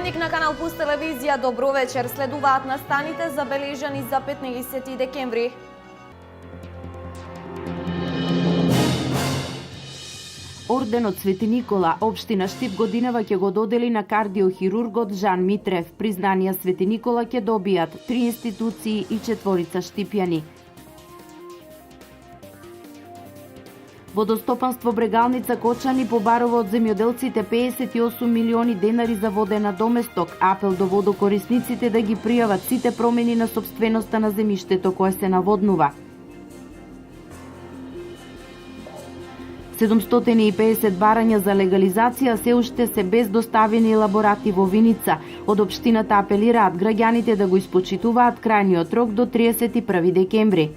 Дневник на Канал Плюс телевизија, добро вечер. Следуваат настаните забележани за 15 декември. Орденот Свети Никола, општина Штип годинава ќе го додели на кардиохирургот Жан Митрев. Признанија Свети Никола ќе добијат 3 институции и 4 штипјани. Водостопанство Брегалница Кочани побарува од земјоделците 58 милиони денари за водена доместок. Апел до водокорисниците да ги пријават сите промени на сопственоста на земјиштето кое се наводнува. 750 барања за легализација се уште се без доставени елаборати во Виница. Од општината апелираат граѓаните да го испочитуваат крајниот рок до 31 декември.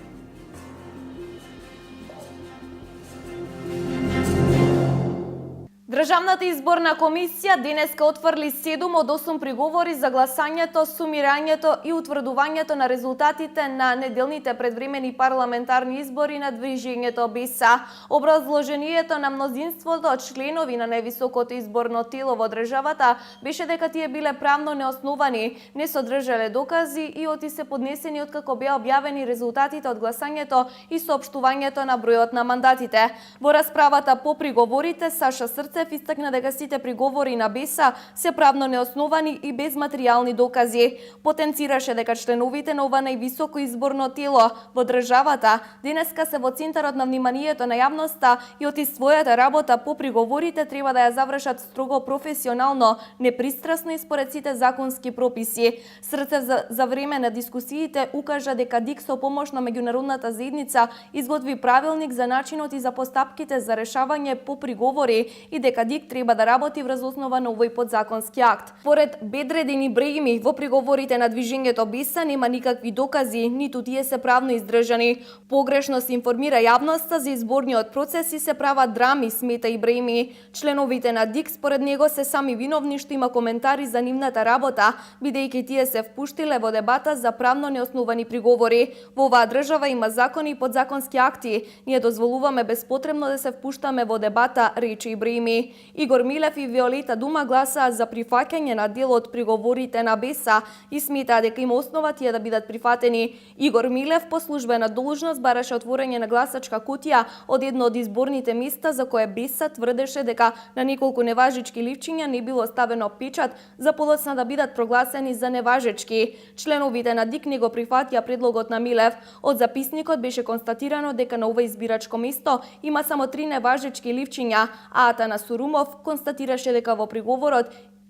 Државната изборна комисија денеска отфрли 7 од 8 приговори за гласањето, сумирањето и утврдувањето на резултатите на неделните предвремени парламентарни избори на движењето БЕСА. Образложението на мнозинството од членови на највисокото изборно тело во државата беше дека тие биле правно неосновани, не содржале докази и оти се поднесени откако беа објавени резултатите од гласањето и соопштувањето на бројот на мандатите. Во расправата по приговорите Саша Срцев истакна дека сите приговори на БЕСА се правно неосновани и без материјални докази. Потенцираше дека членовите на ова највисоко изборно тело во државата денеска се во центарот на вниманието на јавноста и оти својата работа по приговорите треба да ја завршат строго професионално, непристрасно и според сите законски прописи. Срцев за време на дискусиите укажа дека ДИК со помош на меѓународната заедница изготви правилник за начинот и за постапките за решавање по приговори и дека ДИК треба да работи врз основа на овој подзаконски акт. Поред бедредени бреими во приговорите на движењето БЕСА нема никакви докази, ниту тие се правно издржани. Погрешно се информира јавноста за изборниот процес и се прават драми, смета и бреими. Членовите на ДИК според него се сами виновни што има коментари за нивната работа, бидејќи тие се впуштиле во дебата за правно неосновани приговори. Во оваа држава има закони и подзаконски акти. Ние дозволуваме безпотребно да се впуштаме во дебата, рече и бреими. Игор Милев и Виолета Дума гласаа за прифаќање на дел од приговорите на БЕСА и сметаа дека има основа тие да бидат прифатени. Игор Милев по службена должност бараше отворање на гласачка кутија од едно од изборните места за кое БЕСА тврдеше дека на неколку неважечки ливчиња не било ставено печат за подоцна да бидат прогласени за неважечки. Членовите на ДИК не го прифатија предлогот на Милев. Од записникот беше констатирано дека на ова избирачко место има само 3 неважечки ливчиња, а Атана Сурумов констатираше дека во приговорот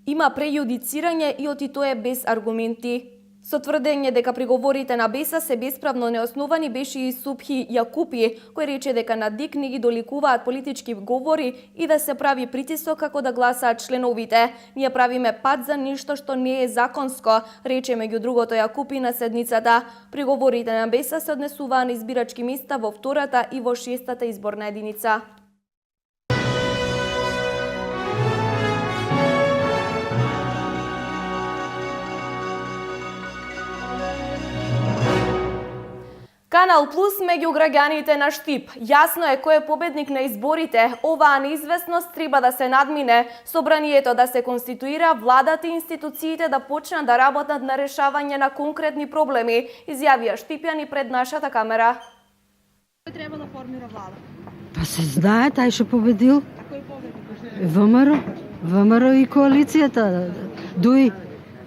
има прејудицирање и оти тоа е без аргументи. Со тврдење дека приговорите на БЕСА се бесправно неосновани беше и Субхи Јакупи, кој рече дека на ДИК не ги доликуваат политички говори и да се прави притисок како да гласаат членовите. Ние правиме пат за нешто што не е законско, рече меѓу другото Јакупи на седницата. Приговорите на БЕСА се однесуваа на избирачки места во 2-та и во 6-та изборна единица. Канал Плюс меѓу граѓаните на Штип. Јасно е кој е победник на изборите. Оваа неизвестност треба да се надмине, собранието да се конституира, владата и институциите да почнат да работат на решавање на конкретни проблеми, изјавија штипјани пред нашата камера. Кој треба да формира влада? Па се знае, тај што победил. Кој победник? ВМРО и коалицијата. Дуи.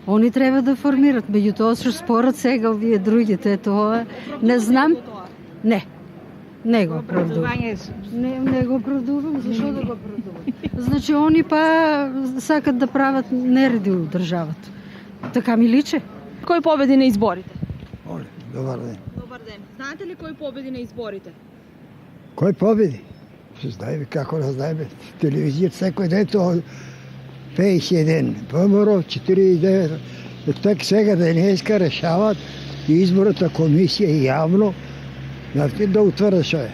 Они треба да формират, меѓутоа што спорат сега овие другите, тоа не знам. Не го оправдувам. Не го оправдувам, зашо да го оправдувам? Значи, они па сакат да прават нереди у државата. Така ми личе. Кој победи на изборите? Оле, добар ден. Добар ден. Знаете ли кој победи на изборите? Кој победи? Знаеме како да знаеме. Телевизија секој ден тоа 51, ВМРО 49, так сега денеска решават изборната комисија јавно да утврди што е.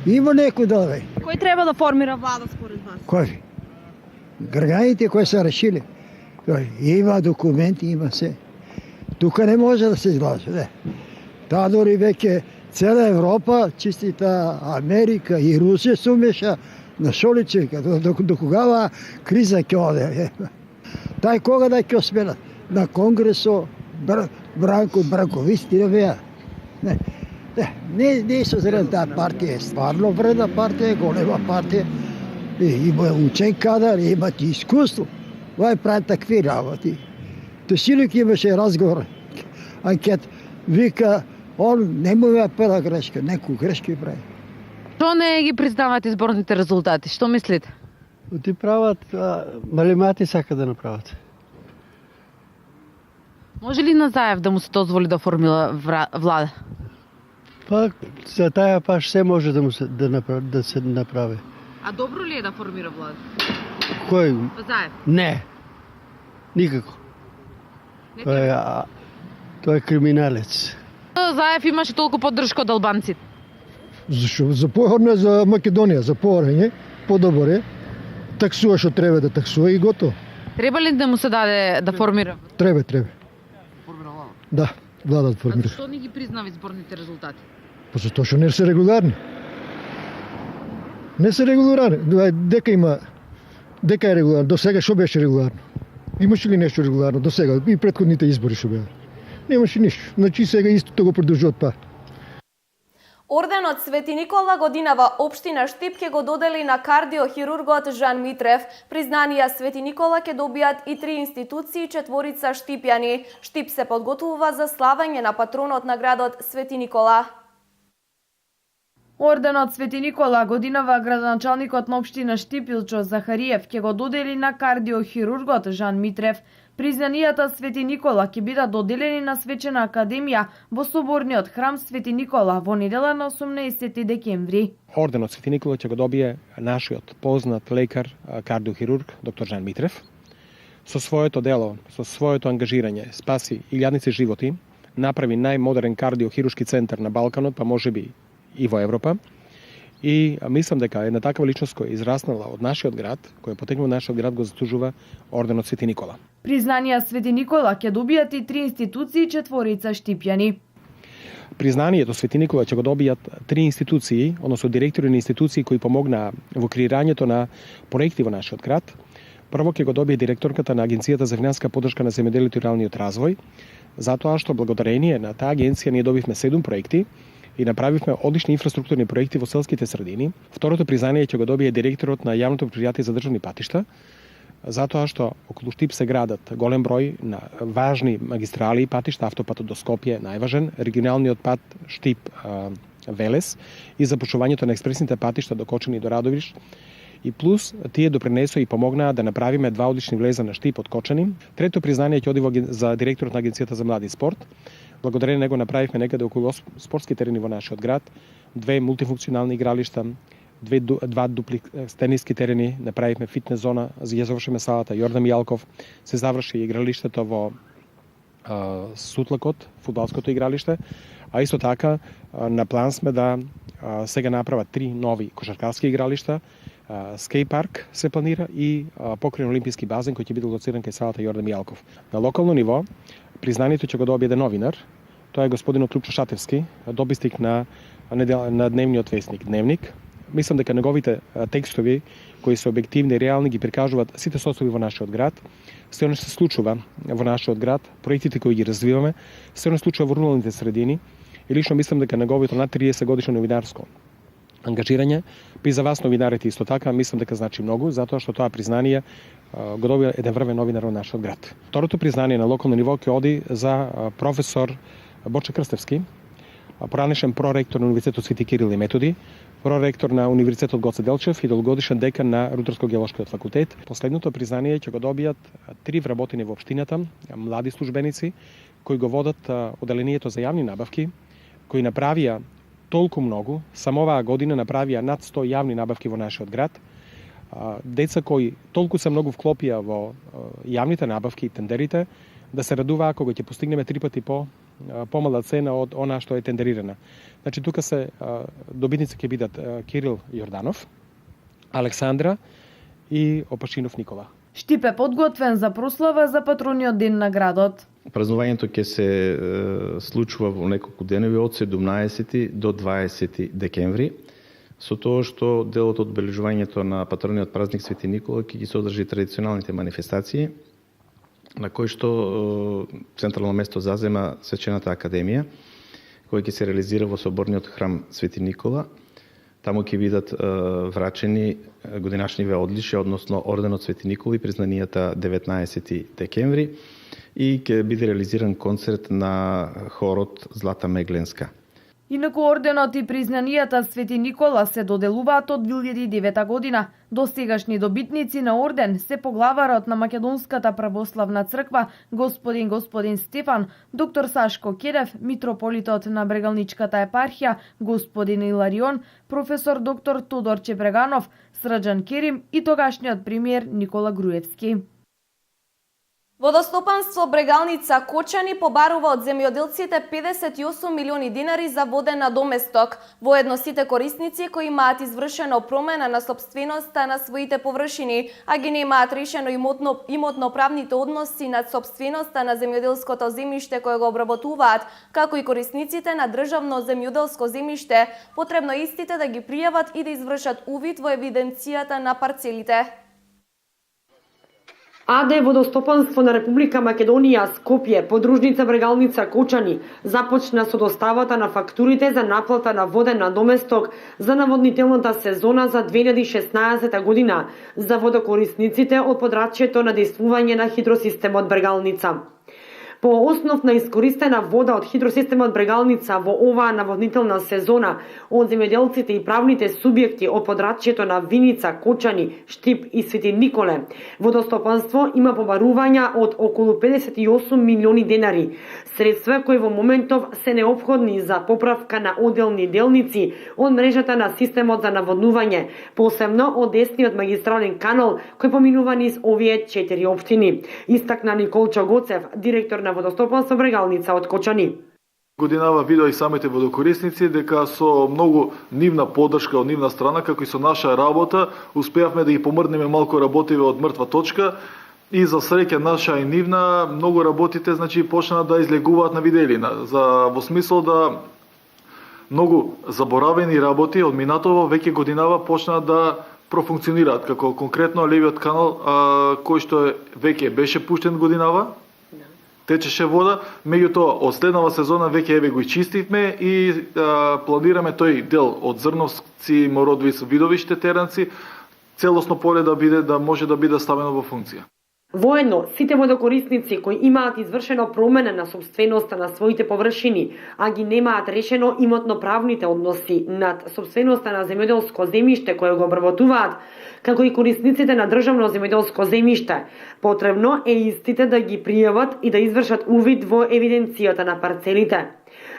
Има некој да даде. Кој треба да формира влада според вас? Кој? Граѓаните кои се решили. Има документи, има се. Тука не може да се изгласа, не. Таа дори веќе цела Европа, чистита Америка и Русија се умеша на шоличе, до когава криза ќе оде. Тај кога да ќе осмена? На Конгресо Бранко Бранковисти беа. Не се зрен таа партија е стварно вредна партија, голема партија. Има учен кадар, имат искуство. Вај прави такви работи. Тосилик имаше разговор. Анкет вика, он не му е пела грешка, некој грешки прави. Што не ги признавате изборните резултати? Што мислите? Ти прават, малемати сака да направат. Може ли на Заев да му се дозволи да формира влада? Па за тая паш се може да се направи. А добро ли е да формира влада? Кој? Заев. Не. Никако. Тој е криминалец. Заев имаше толку поддршка од албанците. Зашо? За поhodно за Македонија, за поорање, подобро е. Таксува што треба да таксува и готово. Треба ли да му се даде да формира? Треба. Формира влада? Да, влада да формира. А што не ги признава изборните резултати? Па затоа што не се регуларни. Не се регуларни. Дека е регуларно? До сега што беше регуларно? Имаше ли нешто регуларно до сега? И претходните избори што беа? Немаше ништо. Значи сега истото го продолжуваат па. Орденот Свети Никола годинава општина Штип ќе го додели на кардиохирургот Жан Митрев. Признанија Свети Никола ќе добијат и 3 институции и 4 штипјани. Штип се подготвува за славење на патронот на градот Свети Никола. Орденот Свети Никола годинава градоначалникот на општина Штип Илчо Захариев ќе го додели на кардиохирургот Жан Митрев. Признанијата Свети Никола ќе бидат доделени на Свечена академија во соборниот храм Свети Никола во недела на 18 декември. Орденот Свети Никола ќе го добие нашиот познат лекар, кардиохирург, доктор Жан Митрев. Со своето дело, со своето ангажирање, спаси илјадници животи, направи најмодерен кардиохируршки центар на Балканот, па можеби и во Европа. И мислам дека една такава личност која е израснала од нашиот град, која е потекнала од нашиот град, го заслужува Орденот Свети Никола. Признанија Свети Никола ќе добијат и 3 институции и 4 штипјани. Признанието Свети Никола ќе го добијат 3 институции, односно директори на институции кои помогнаа во креирањето на проекти во нашиот град. Прво ќе го добие директорката на Агенцијата за финансиска поддршка на земјоделието и руралниот развој, затоа што благодарение на таа агенција ние добивме 7 проекти и направивме одлични инфраструктурни проекти во селските средини. Второто признание ќе го добие директорот на јавното предпријатие за државни патишта, затоа што околу Штип се градат голем број на важни магистрали и патишта, автопатот до Скопје најважен, регионалниот пат Штип-Велес и започнувањето на експресните патишта до Кочани и до Радовиш. И плюс тие допринесоа и помогнаа да направиме 2 одлични влеза на Штип од Кочани. Трето признание ќе оди за директорот на Агенцијата за млади и спорт. Благодарение него направивме некаде околу спортски терени во нашиот град, 2 мултифункционални игралишта, 2 дупли тениски терени, направивме фитнес зона, ја завршиме салата Јордан Мијалков, се заврши игралиштето во Сутлакот, фудбалското игралиште, а исто така на план сме да сега направат 3 нови кошаркарски игралишта, скејт парк се планира и покриен олимписки базен кој ќе биде лоциран кај салата Јордан Мијалков. На локално ниво признанието ќе го добие еден новинар, тоа е господинот Лупчо Шатевски, добисник на дневниот вестник Дневник. Мислам дека неговите текстови кои се објективни и реални ги прикажуваат сите состојби во нашиот град, се оно што се случува во нашиот град, проектите кои ги развиваме, се оно случува во руралните средини и лично мислам дека неговото над 30 годишно новинарско ангажирање, при за вас новинарите исто така, мислам дека значи многу, затоа што тоа признание го добија еден врвен новинар во нашиот град. Второто признание на локално ниво ќе оди за професор Борче Крстевски, поранешен проректор на Универзитетот Свети Кирил и Методи, проректор на Универзитетот Гоце Делчев и долгогодишен декан на Рударско-геолошкиот факултет. Последното признание ќе го добијат 3 вработени во општината, млади службеници кои го водат оделението за јавни набавки, кои направија толку многу, само оваа година направија над 100 јавни набавки во нашиот град. Деца кои толку се многу вклопија во јавните набавки и тендерите, да се радува ако ќе постигнеме 3 пати помала цена од она што е тендерирана. Значи тука се добитници ќе бидат Кирил Јорданов, Александра и Опашинов Никола. Штип е подготвен за прослава за патрониот ден на градот. Празнувањето ќе се случува во неколку денови од 17 до 20 декември, со тоа што делот од одбележувањето на патрониот празник Свети Никола ќе ги содржи традиционалните манифестации на кој што централно место зазема Свечената академија, кој ќе се реализира во соборниот храм Свети Никола. Таму ќе бидат врачени годинашниве одличја, односно орденот Свети Никола и признанијата 19 декември, и ќе биде реализиран концерт на хорот Злата Мегленска. Инаку орденот и признанијата Свети Никола се доделуваат од 2009 година. Достигашни добитници на орден се поглаварот на Македонската православна црква господин Стефан, доктор Сашко Кедев, митрополитот на Брегалничката епархија господин Иларион, професор доктор Тодор Чепреганов, Срđan Керим и тогашниот премиер Никола Груевски. Водостопанство Брегалница Кочани побарува од земјоделците 58 милиони динари за воден надоместок. Воедно сите корисници кои имаат извршено промена на собственоста на своите површини, а ги немаат решено имотно-правните односи над собственоста на земјоделското земјиште кое го обработуваат, како и корисниците на државно земјоделско земјиште, потребно истите да ги пријават и да извршат увид во евиденцијата на парцелите. АД Водостопанство на Република Македонија Скопје, подружница Брегалница Кочани, започна со доставата на фактурите за наплата на воден надоместок за наводнителната сезона за 2016 година за водокорисниците од подрачјето на действување на хидросистемот Брегалница. По основ на искористена вода од хидросистемот Брегалница во оваа наводнителна сезона од земјоделците и правните субјекти од подрачјето на Виница, Кочани, Штип и Свети Николе, водостопанство има побарувања од околу 58 милиони денари, средства кои во моментов се неопходни за поправка на одделни делници од мрежата на системот за наводнување, посебно од десниот магистрален канал кој поминува низ овие 4 општини, истакна Николчо Гоцев, директор на Водостопанство Брегалница од Кочани. Годинава видео и самите водокорисници дека со многу нивна поддршка од нивна страна, како и со наша работа, успеавме да ги помрднеме малку работиве од мртва точка и за среќа наша и нивна, многу работите почнаа да излегуваат на виделина, во смисол да многу заборавени работи од минатово веќе годинава почнаа да профункционираат, како конкретно левиот канал кој што веќе беше пуштен годинава, течеше вода, меѓутоа од следнава сезона веќе го чистивме и планираме тој дел од Зрновци, Мородвис, Видовиште, Теранци целосно поле да може да биде ставено во функција. Воедно, сите водокорисници кои имаат извршено промена на собственоста на своите површини, а ги немаат решено имотно-правните односи над собственоста на земјоделско земјиште кое го обработуваат, како и корисниците на државно земјоделско земјиште, потребно е истите да ги пријават и да извршат увид во евиденцијата на парцелите.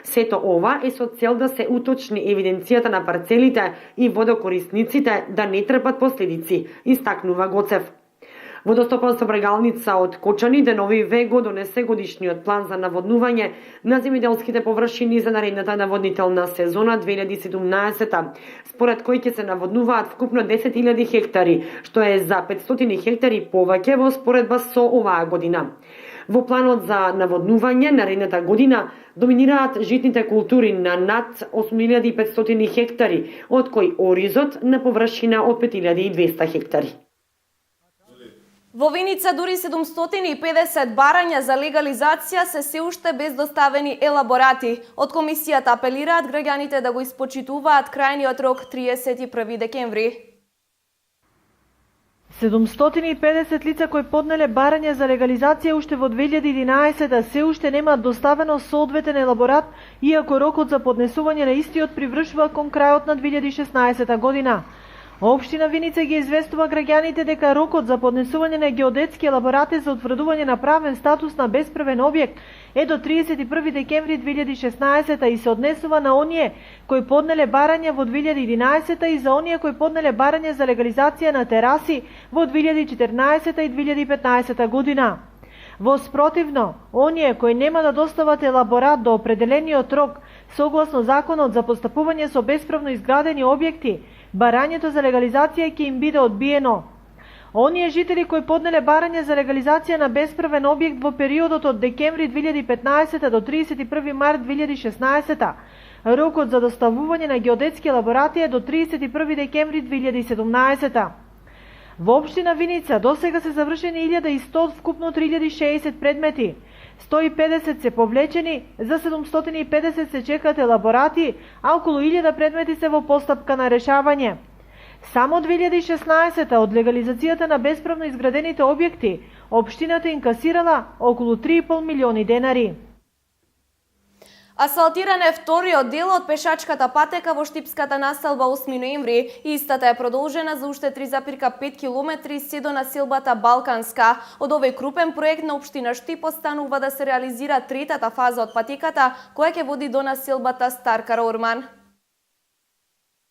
Сето ова е со цел да се уточни евиденцијата на парцелите и водокорисниците да не трпат последици, истакнува Гоцев. Водостопанство Брегалница од Кочани деновиве го донесе годишниот план за наводнување на земјоделските површини за наредната наводнителна сезона 2017, според кој ќе се наводнуваат вкупно 10.000 хектари, што е за 500 хектари повеќе во споредба со оваа година. Во планот за наводнување наредната година доминираат житните култури на над 8.500 хектари, од кои оризот на површина од 5.200 хектари. Во Виница дури 750 барања за легализација се уште без доставени елаборати. Од комисијата апелираат граѓаните да го испочитуваат крајниот рок 31 декември. 750 лица кои поднеле барање за легализација уште во 2011 се уште немаат доставено соодветен елаборат, иако рокот за поднесување на истиот привршува кон крајот на 2016 година. Општина Виница ги известува граѓаните дека рокот за поднесување на геодетски елаборати за утврдување на правен статус на бесправен објект е до 31 декември 2016 и се однесува на оние кои поднеле барања во 2011 и за оние кои поднеле барање за легализација на тераси во 2014 и 2015 година. Во спротивно, оние кои нема да достават елаборат до определениот рок, согласно Законот за постапување со бесправно изградени објекти, барањето за легализација ќе им биде одбиено. Оние жители кои поднеле барање за легализација на бесправен објект во периодот од декември 2015 до 31 март 2016, рокот за доставување на геодетски елаборати е до 31 декември 2017. Во општина Виница досега се завршени 1100 од вкупно 3060 предмети. 150 се повлечени, за 750 се чекаат елаборати, а околу 1000 предмети се во постапка на решавање. Само 2016 од легализацијата на бесправно изградените објекти, општината инкасирала околу 3,5 милиони денари. Асфалтиран е вториот дел од пешачката патека во Штипската населба 8 ноември. Истата е продолжена за уште 3,5 километри се до населбата Балканска. Од овој крупен проект на општина Штип останува да се реализира третата фаза од патеката, која ќе води до населбата Стар Караорман.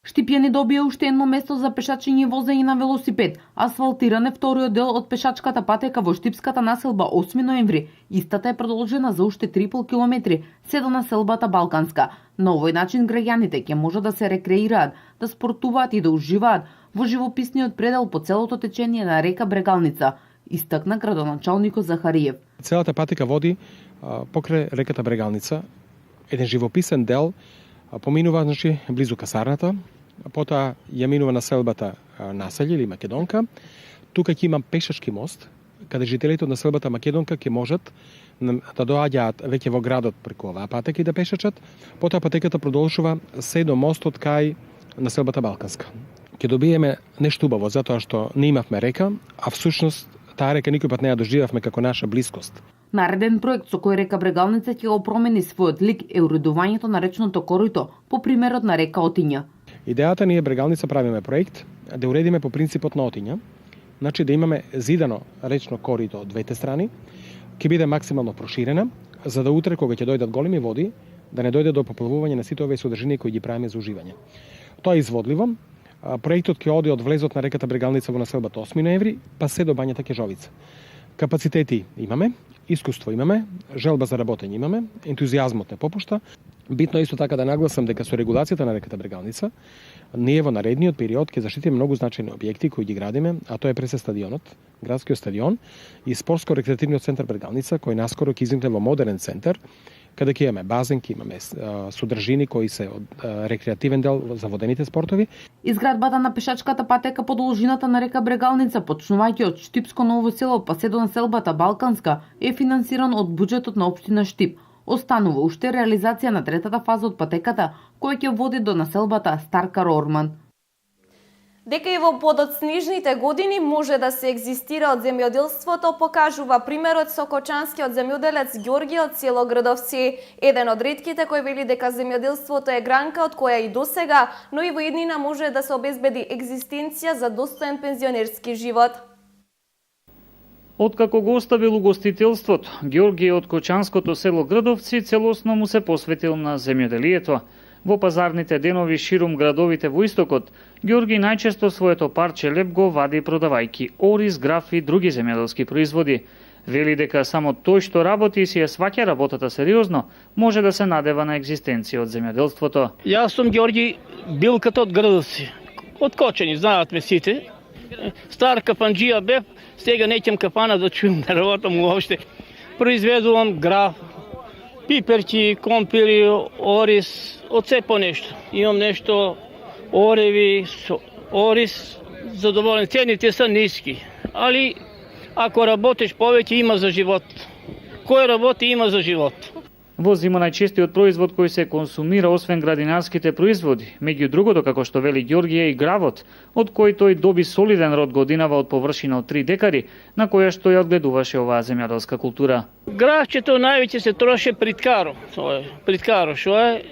Штипјани добија уште едно место за пешачење и возење на велосипед. Асфалтиран е вториот дел од пешачката патека во Штипската населба 8 ноември. Истата е продолжена за уште 3,5 километри се до населбата Балканска. На овој начин граѓаните ќе можат да се рекреираат, да спортуваат и да уживаат во живописниот предел по целото течение на река Брегалница, истакна градоначалникот Захариев. Целата патека води покрај реката Брегалница, еден живописен дел поминува близу касарната, потоа ја минува населбата Населје или Македонка. Тука ќе има пешачки мост, каде жителите од населбата Македонка ќе можат да доаѓаат веќе во градот преку оваа патека и да пешачат. Потоа патеката продолжува се до мостот кај населбата Балканска. Ќе добиеме нешто убаво затоа што не имавме река, а всушност таа река никој пат не ја доживавме како наша блискост. Нареден проект со кој река Брегалница ќе го промени својот лик е уредувањето на речното корито по примерот на река Отиња. Идејата ни е Брегалница правиме проект да уредиме по принципот на Отиња, значи да имаме зидано речно корито од двете страни, ќе биде максимално проширена, за да утре кога ќе дојдат големи води, да не дојде до поплавување на сите овие содржини кои ги правиме за уживање. Тоа е изводливо. Проектот ќе оди од влезот на реката Брегалница во населбата 8 ноември, па се до бањата Кежовица. Капацитети имаме, искуство имаме, желба за работење имаме, ентузијазмот не попушта. Битно е исто така да нагласам дека со регулацијата на реката Брегалница, ние во наредниот период ќе заштитиме многу значајни објекти кои ги градиме, а тоа е пресе стадионот, градскиот стадион и спортско-рекреативниот центар Брегалница, кој наскоро ќе изникне во модерен центар, каде ќе имаме базен, ќе имаме содржини кои се од рекреативен дел за водените спортови. Изградбата на пешачката патека по должината на река Брегалница, почнувајќи од Штипско Ново село па се до населбата Балканска, е финансиран од буџетот на општина Штип. Останува уште реализација на третата фаза од патеката, која ќе води до населбата Стар Караорман. Дека и во подоцнежните години може да се екзистира од земјоделството, покажува примерот со кочанскиот земјоделец Ѓорѓе од село Градовци, еден од ретките кој вели дека земјоделството е гранка од која и досега, но и во иднина може да се обезбеди екзистенција за достоен пензионерски живот. Откако го оставил угостителството, Ѓорѓе од кочанското село Градовци целосно му се посветил на земјоделието. Во пазарните денови ширум градовите во истокот, Ѓорѓе најчесто своето парче леб го вади продавајки ориз, граф и други земјоделски производи. Вели дека само тој што работи и си ја сваќа работата сериозно, може да се надева на екзистенција од земјоделството. Јас сум Ѓорѓи Билката од Градовци. Од Кочани, знаат ме сите. Стар капанџија бев, сега неќам капана да чујам да работам уопште. Произведувам граф, пиперчи, компири, ориз, од се по нешто. Имам нешто ореви, ориз, задоволен. Цените се ниски, али ако работиш повеќе има за живот. Кој работи има за живот. Во зима најчестиот производ кој се консумира освен градинарските производи, меѓу другото како што вели Ѓорѓе и гравот, од кој тој доби солиден род годинава од површина од 3 декари, на која што ја одгледуваше оваа земјоделска култура. Гравчето највеќе се троше приткаро. Приткаро што е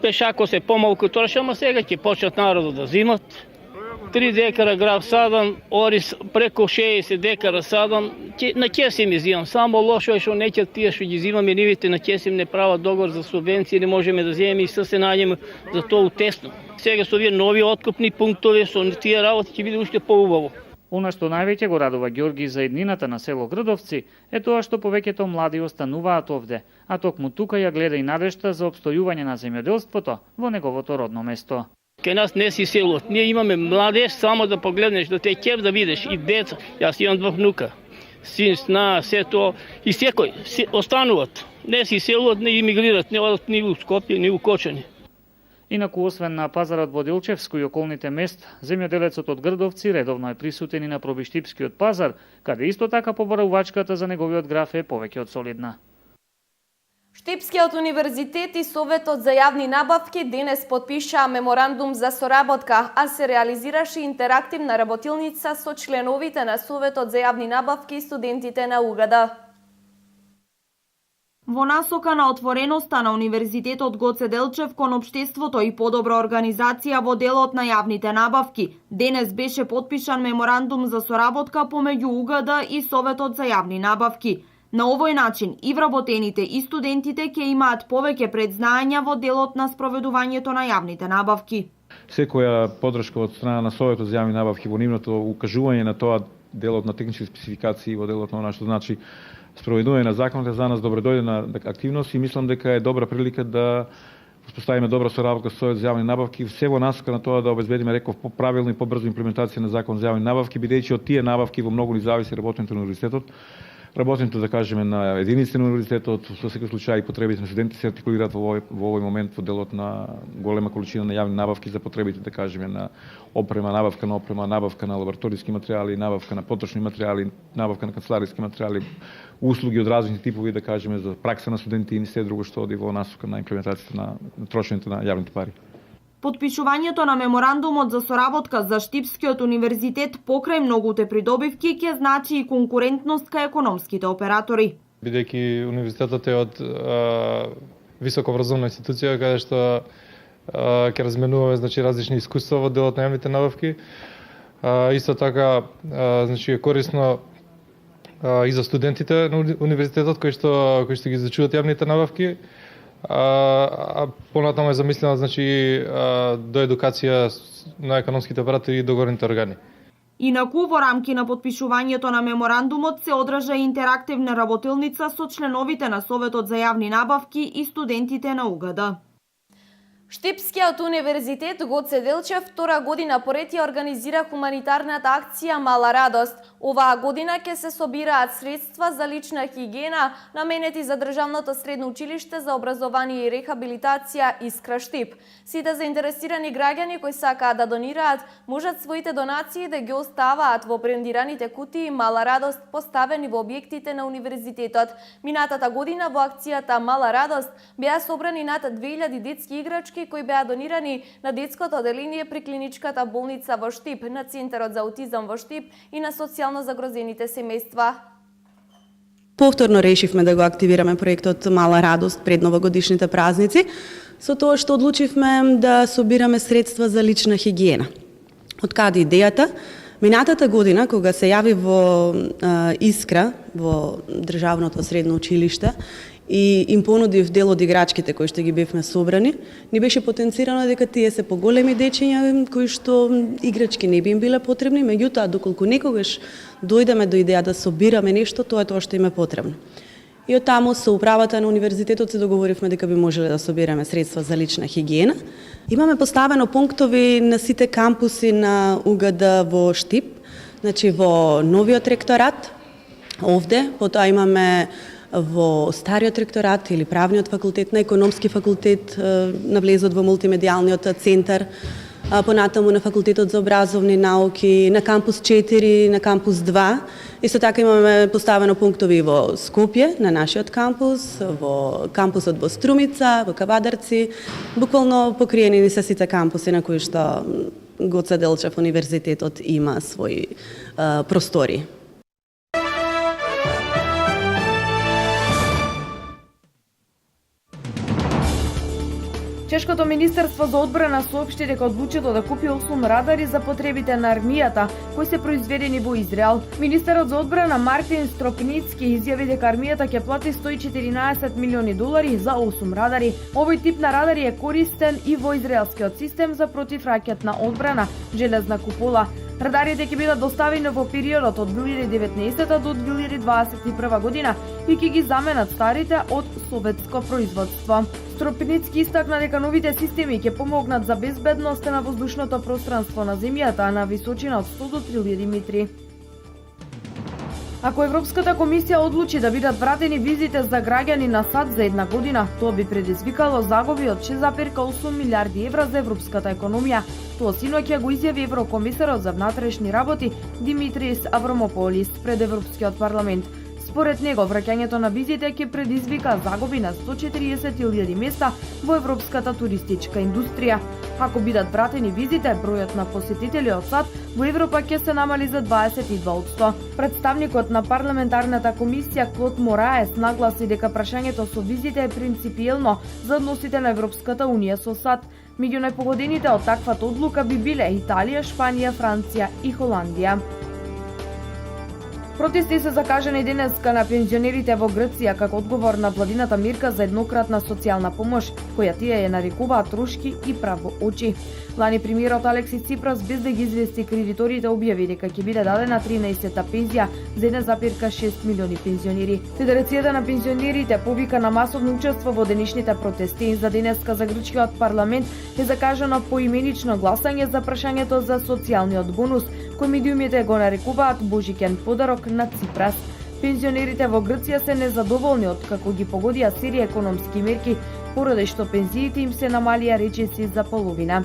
пешако се помалку троше, ама сега ќе почнат народот да зимат. 3 декара грав садам, ориз преку 60 декара садам, на ќесим изимам. Само лошо е што неќат тие што ги зимаме нивите на ќесим не прават договор за субвенции, не можеме да земеме и се најдеме за тоа утесно. Сега со овие нови откупни пунктови, со тие работи ќе биде уште поубаво. Она што највеќе го радува Ѓорѓи за еднината на село Градовци е тоа што повеќето млади остануваат овде, а токму тука ја гледа и надежта за опстојување на земјоделството во неговото родно место. Кај нас не си селот. Ние имаме младеж, само да погледнеш, да те кеп да видиш и деца. Јас имам 2 внука. Син, сна, се тоа. И секој остануваат. Не си селот, не имигрират, не одат ни у Скопје, ни у Кочани. Инаку, освен на пазарот во Делчевско и околните места, земјоделецот од Грдовци редовно е присутен и на Пробиштипскиот пазар, каде исто така побараувачката за неговиот граф е повеќе од солидна. Штипскиот универзитет и Советот за јавни набавки денес потпишаа меморандум за соработка, а се реализираше интерактивна работилница со членовите на Советот за јавни набавки и студентите на УГД. Во насока на отвореноста на Универзитетот Гоце Делчев кон општеството и подобра организација во делот на јавните набавки, денес беше потпишан меморандум за соработка помеѓу УГД и Советот за јавни набавки. На овој начин и вработените и студентите ќе имаат повеќе предзнаења во делот на спроведувањето на јавните набавки. Секоја подршка од страна на Советот за јавни набавки во нивното укажување на тоа делот на технички спецификации во делот на она што значи спроведување на законите за нас добредојдена активност и мислам дека е добра прилика да успоставиме добра соработка со Советот за јавни набавки, се во насока на тоа да обезбедиме, реков, поправилна и побрза имплементација на Закон за јавни набавки, бидејќи од тие набавки во многу ни зависи работењето на универзитетот. Работењето, да кажеме, на единиците на универзитетот, во секој случај потребите на студенти се артикулираат во овој момент во делот на голема количина на јавни набавки за потребите, да кажеме, на опрема, набавка на лабораториски материјали, набавка на поточни материјали, набавка на канцелариски материјали, услуги од различни типови, да кажеме, за пракса на студенти и се друго што оди во насока на имплементацијата на трошењето на јавните пари. Потпишувањето на меморандумот за соработка за Штипскиот универзитет покрај многуте придобивки ќе значи и конкурентност кај економските оператори. Бидејќи универзитетот е од високообразовна институција каде што ќе разменуваме различни искуства во делот на јавните набавки. Исто така е корисно и за студентите на универзитетот кои што ги изучуваат јавните набавки. Понатаму е замислено до едукација на економските оператори и договорните органи. Инаку во рамки на потпишувањето на меморандумот се одржа интерактивна работилница со членовите на Советот за јавни набавки и студентите на УГД. Штипскиот универзитет Гоце Делчев втора година поред ја организира хуманитарната акција Мала радост. Оваа година ќе се собираат средства за лична хигиена наменети за Државното средно училиште за образование и рехабилитација Искра Штип. Сите заинтересирани граѓани кои сакаат да донираат, можат своите донации да ги оставаат во брендираните кутии Мала радост поставени во објектите на универзитетот. Минатата година во акцијата Мала радост беа собрани над 2000 детски играчки кои беа донирани на детското оделение при клиничката болница во Штип, на Центарот за аутизам во Штип и на социјално загрозените семејства. Повторно решивме да го активираме проектот Мала радост пред новогодишните празници, со тоа што одлучивме да собираме средства за лична хигиена. Од каде идејата? Минатата година, кога се јави во Искра, во Државното средно училиште, и им понудив дел од играчките кои што ги бевме собрани, ни беше потенцирано дека тие се поголеми дечиња кои што играчки не би им биле потребни, меѓутоа доколку некогаш дојдеме до идеја да собираме нешто, тоа е тоа што им е потребно. И од таму со управата на универзитетот се договоривме дека би можеле да собираме средства за лична хигиена. Имаме поставено пунктови на сите кампуси на УГД во Штип, во новиот ректорат, овде, потоа имаме во стариот ректорат или правниот факултет, на економски факултет, навлезот во мултимедијалниот центар, понатаму на факултетот за образовни науки, на кампус 4, на кампус 2. Исто така имаме поставено пунктови во Скопје, на нашиот кампус, во кампусот во Струмица, во Кавадарци, буквално покриени ни се сите кампуси на кои што Гоце Делчев универзитетот има своји простори. Чешкото Министерство за одбрана соопшти дека одлучило да купи 8 радари за потребите на армијата, кои се произведени во Израел. Министерот за одбрана Мартин Стропницки изјави дека армијата ќе плати $114 милиони за 8 радари. Овој тип на радари е користен и во израелскиот систем за противракетна одбрана, железна купола. Радарите ќе бидат доставени во периодот од 2019 до 2021 година и ќе ги заменат старите од советско производство. Стропницки истакна дека новите системи ќе помогнат за безбедноста на воздушното пространство на земјата на височина од 100 до 3000 метри. Ако Европската комисија одлучи да бидат вратени визите за граѓани на САД за една година, тоа би предизвикало загуби од 6,8 милиарди евра за европската економија. Тоа синоќа го изјави еврокомисарот за внатрешни работи Димитрис Аврамополис пред Европскиот парламент. Според него, враќањето на визите ќе предизвика загуби на 140.000 места во европската туристичка индустрија. Ако бидат вратени визите, бројот на посетители од САД во Европа ќе се намали за 22%. Представникот на парламентарната комисија Клод Мораес нагласи дека прашањето со визите е принципиелно за односите на Европската унија со САД. Меѓу најпогодените од таквата одлука би биле Италија, Шпанија, Франција и Холандија. Протести се закажани денеска на пензионерите во Грција како одговор на владината мерка за еднократна социјална помош, која тие ја нарекуваат трошки и право очи. Лани премиерот Алексис Ципрас, без да ги извести кредиторите, објави дека ќе биде дадена 13-та пензија за 1,6 милиони пензионери. Федерацијата на пензионерите повика на масовно учество во денешните протести. За денеска за грчкиот парламент е закажано поименично гласање за прашањето за социјалниот бонус, кој медиумите го нарекуваат божиќен подарок на Ципрас. Пензионерите во Грција се незадоволни од како ги погодија серија економски мерки, поради што пензиите им се намалија речиси за половина.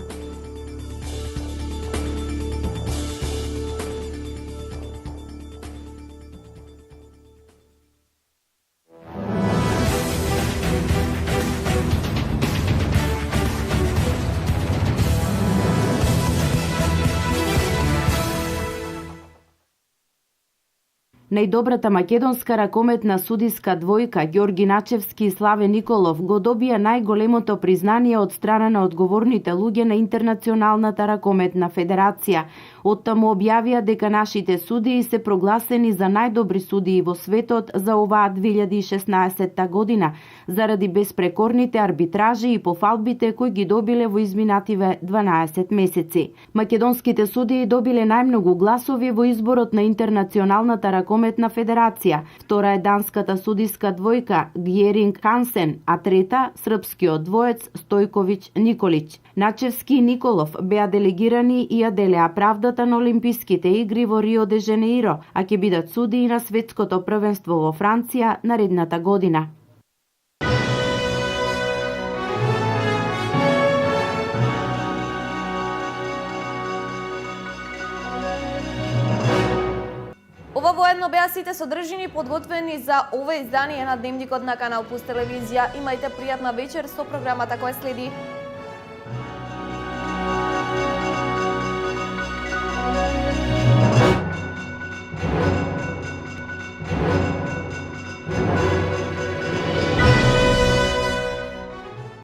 Најдобрата македонска ракометна судиска двојка Ѓорги Начевски и Славе Николов го добија најголемото признание од страна на одговорните луѓе на Интернационалната ракометна федерација. Оттаму објавија дека нашите судии се прогласени за најдобри судии во светот за оваа 2016 година, заради беспрекорните арбитражи и пофалбите кои ги добиле во изминативе 12 месеци. Македонските судии добиле најмногу гласови во изборот на Интернационалната ракометна федерација. Втора е данската судиска двојка Гјеринг Хансен, а трета српскиот двоец Стојковиќ Николиќ. Начевски и Николов беа делегирани и ја делеа правдата на Олимписките игри во Рио де Женеиро, а ќе бидат судии на светското првенство во Франција наредната година. Ова воедно беа сите содржини подготвени за ова издание на Дневникот на Канал Плюс телевизија. Имајте пријатна вечер со програмата која следи.